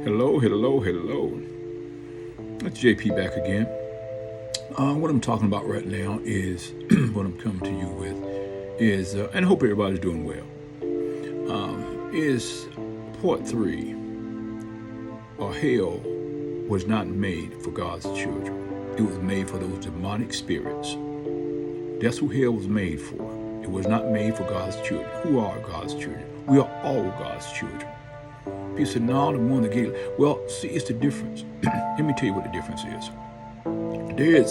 Hello, hello, hello. It's JP back again. What I'm talking about right now is what I'm coming to you with is, and I hope everybody's doing well, is part three. Hell was not made for God's children. It was made for those demonic spirits. That's who hell was made for. It was not made for God's children. Who are God's children? We are all God's children. People say, no, the one that gave. Well, see, it's the difference. Let me tell you what the difference is.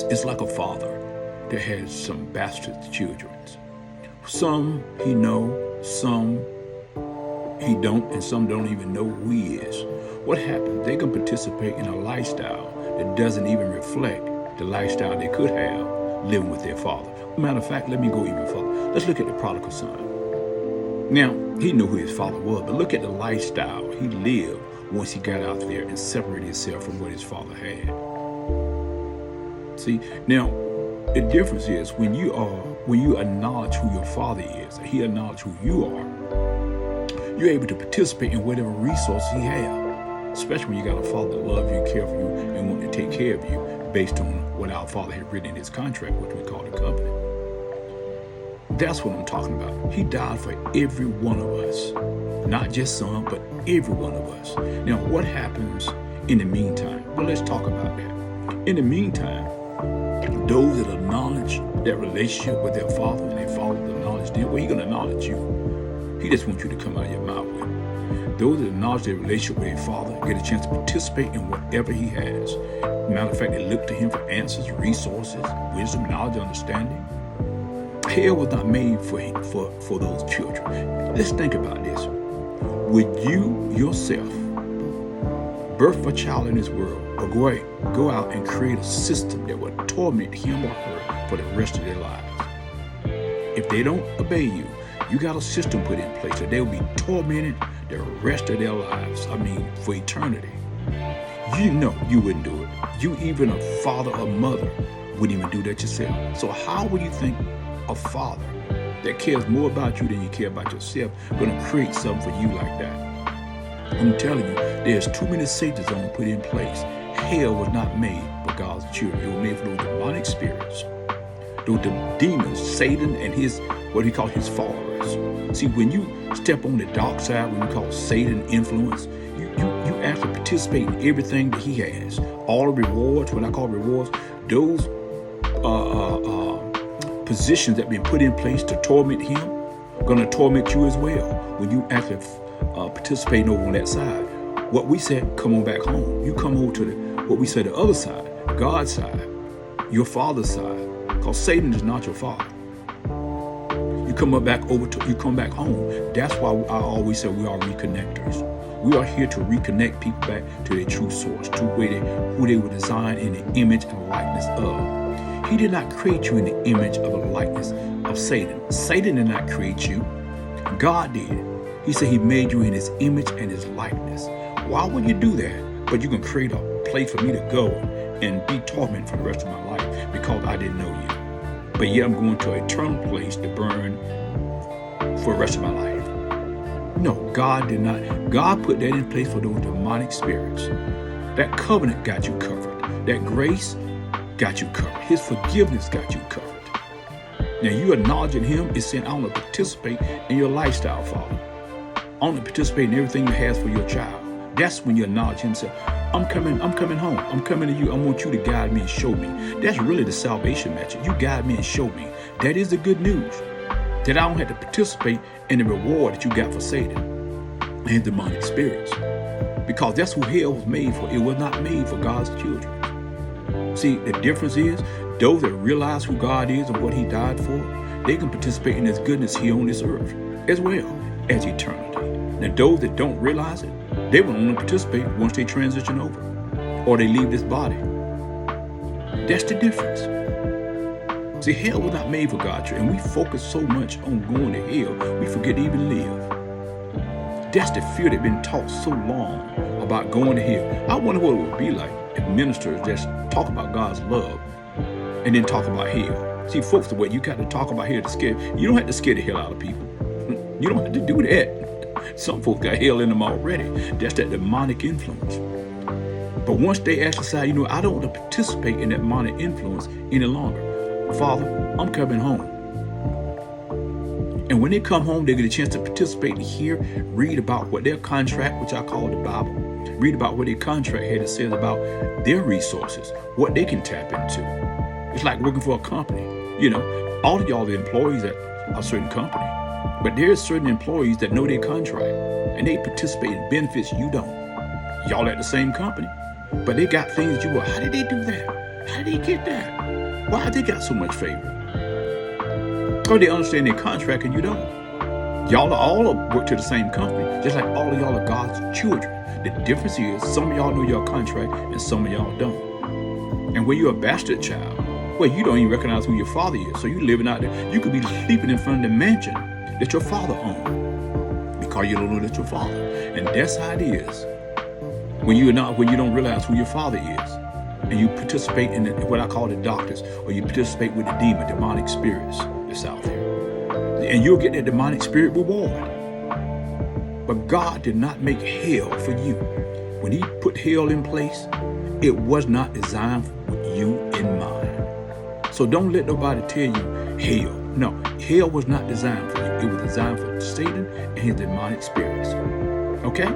It's like a father that has some bastard children. Some he know, some he don't, and some don't even know who he is. What happens? They can participate in a lifestyle that doesn't even reflect the lifestyle they could have living with their father. Matter of fact, let me go even further. Let's look at the prodigal son. Now, he knew who his father was, but look at the lifestyle he lived once he got out there and separated himself from what his father had. See, now, the difference is when you acknowledge who your father is, and he acknowledges who you are, you're able to participate in whatever resources he has, especially when you got a father that loves you, care for you, and want to take care of you based on what our father had written in his contract, which we call the covenant. That's what I'm talking about. He died for every one of us. Not just some, but every one of us. Now, what happens in the meantime? Well, let's talk about that. In the meantime, those that acknowledge that relationship with their father and their father acknowledge them, well, he's going to acknowledge you. He just wants you to come out of your mouth with it. Those that acknowledge their relationship with their father get a chance to participate in whatever he has. Matter of fact, they look to him for answers, resources, wisdom, knowledge, understanding. Hell was not made for those children. Let's think about this. Would you yourself birth a child in this world or go out and create a system that would torment him or her for the rest of their lives? If they don't obey you, you got a system put in place that they'll be tormented the rest of their lives. I mean, for eternity. You know you wouldn't do it. You, even a father or mother, wouldn't even do that yourself. So how would you think a father that cares more about you than you care about yourself going to create something for you like that? I'm telling you, there's too many safety zones put in place. Hell was not made for God's children. It was made for those demonic spirits, those demons, Satan and his, what he called his followers. See, when you step on the dark side, when you call Satan influence, you actually participate in everything that he has. All the rewards, when I call rewards, those positions that have been put in place to torment him are going to torment you as well when you actually participate over on that side. What we said, come on back home. You come over to what we said, the other side, God's side, your father's side, because Satan is not your father. You come back home. That's why I always say we are reconnectors. We are here to reconnect people back to their true source, to who they were designed in the image and likeness of. He did not create you in the image of a likeness of Satan. Satan did not create you. God did. He said he made you in his image and his likeness. Why would you do that? But you can create a place for me to go and be tormented for the rest of my life because I didn't know you. But yet I'm going to an eternal place to burn for the rest of my life. No, God did not. God put that in place for those demonic spirits. That covenant got you covered. That grace got you covered. His forgiveness got you covered. Now you acknowledging him is saying, I want to participate in your lifestyle, Father. I want to participate in everything you has for your child. That's when you acknowledge him and say, I'm coming home. I'm coming to you. I want you to guide me and show me. That's really the salvation message. You guide me and show me. That is the good news. That I don't have to participate in the reward that you got for Satan and demonic spirits. Because that's who hell was made for. It was not made for God's children. See, the difference is those that realize who God is and what he died for, they can participate in his goodness here on this earth as well as eternity. Now, those that don't realize it, they will only participate once they transition over or they leave this body. That's the difference. See, hell was not made for God, and we focus so much on going to hell, we forget to even live. That's the fear that's been taught so long about going to hell. I wonder what it would be like if ministers just talk about God's love and then talk about hell. See, folks, the way you got to talk about hell to scare, you don't have to scare the hell out of people. You don't have to do that. Some folks got hell in them already. That's that demonic influence. But once they actually say, I don't want to participate in that demonic influence any longer. Father, I'm coming home. And when they come home, they get a chance to participate and hear, read about what their contract, which I call the Bible, read about what their contract had to say about their resources, what they can tap into. It's like working for a company. All of y'all are employees at a certain company, but there's certain employees that know their contract and they participate in benefits you don't. Y'all at the same company, but they got things you how did they do that? How did they get that? Why they got so much favor? Because they understand their contract and you don't. Y'all are all work to the same company, just like all of y'all are God's children. The difference is some of y'all know your contract and some of y'all don't. And when you're a bastard child, well, you don't even recognize who your father is. So you living out there. You could be sleeping in front of the mansion that your father owned because you don't know that's your father. And that's how it is when you don't realize who your father is, and you participate in what I call the doctors, or you participate with the demonic spirits that's out there, and you'll get that demonic spirit reward. But God did not make hell for you. When He put hell in place, it was not designed with you in mind. So don't let nobody tell you hell. No, hell was not designed for you. It was designed for Satan and his demonic spirits. Okay?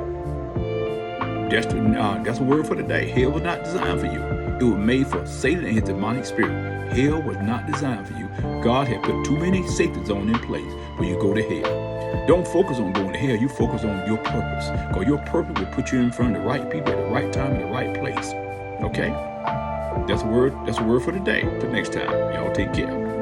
That's a word for today. Hell was not designed for you. It was made for Satan and his demonic spirit. Hell was not designed for you. God had put too many safety zones in place for you to go to hell. Don't focus on going to hell. You focus on your purpose. Because your purpose will put you in front of the right people at the right time in the right place. Okay? That's a word for today. Till next time. Y'all take care.